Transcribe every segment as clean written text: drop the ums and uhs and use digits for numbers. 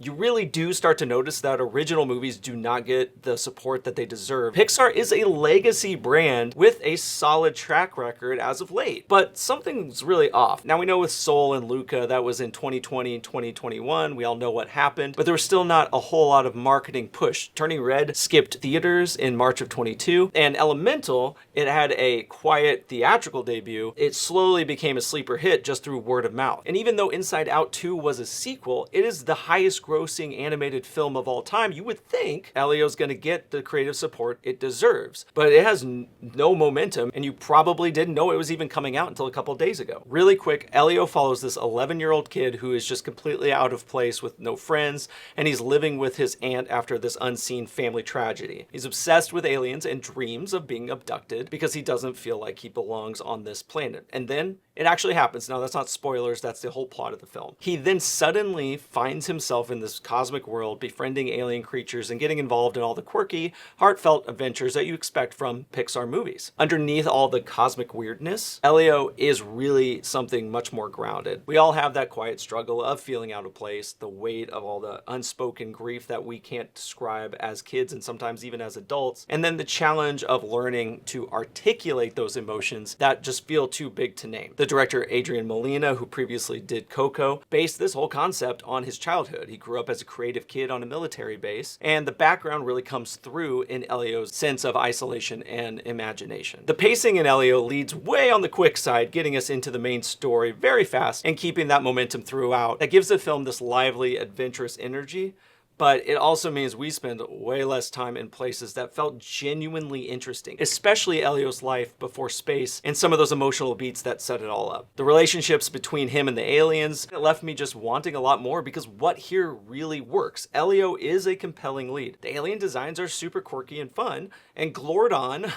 You really do start to notice that original movies do not get the support that they deserve. Pixar is a legacy brand with a solid track record as of late, but something's really off. Now we know with Soul and Luca, that was in 2020 and 2021. We all know what happened, but there was still not a whole lot of marketing push. Turning Red skipped theaters in March of 22, and Elemental, it had a quiet theatrical debut. It slowly became a sleeper hit just through word of mouth. And even though Inside Out 2 was a sequel, it is the highest grossing animated film of all time. You would think Elio's gonna get the creative support it deserves, but it has no momentum, and you probably didn't know it was even coming out until a couple days ago. Really quick, Elio follows this 11-year-old kid who is just completely out of place with no friends, and he's living with his aunt after this unseen family tragedy. He's obsessed with aliens and dreams of being abducted because he doesn't feel like he belongs on this planet. And then it actually happens. Now, that's not spoilers, that's the whole plot of the film. He then suddenly finds himself in this cosmic world, befriending alien creatures and getting involved in all the quirky, heartfelt adventures that you expect from Pixar movies. Underneath all the cosmic weirdness, Elio is really something much more grounded. We all have that quiet struggle of feeling out of place, the weight of all the unspoken grief that we can't describe as kids and sometimes even as adults, and then the challenge of learning to articulate those emotions that just feel too big to name. The director Adrian Molina, who previously did Coco, based this whole concept on his childhood. He grew up as a creative kid on a military base, and the background really comes through in Elio's sense of isolation and imagination. The pacing in Elio leads way on the quick side, getting us into the main story very fast and keeping that momentum throughout. That gives the film this lively, adventurous energy, but it also means we spend way less time in places that felt genuinely interesting, especially Elio's life before space and some of those emotional beats that set it all up. The relationships between him and the aliens, it left me just wanting a lot more because what here really works. Elio is a compelling lead. The alien designs are super quirky and fun, and Glordon,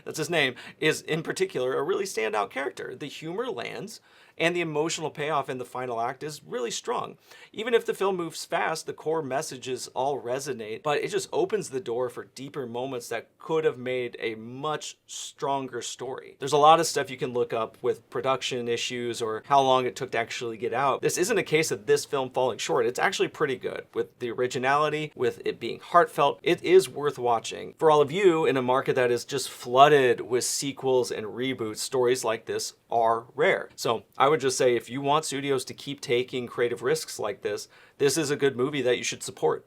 that's his name, is in particular a really standout character. The humor lands, and the emotional payoff in the final act is really strong. Even if the film moves fast, the core messages all resonate, but it just opens the door for deeper moments that could have made a much stronger story. There's a lot of stuff you can look up with production issues or how long it took to actually get out. This isn't a case of this film falling short. It's actually pretty good. With the originality, with it being heartfelt, it is worth watching. For all of you in a market that is just flooded with sequels and reboots, stories like this are rare. So I would just say if you want studios to keep taking creative risks like this is a good movie that you should support.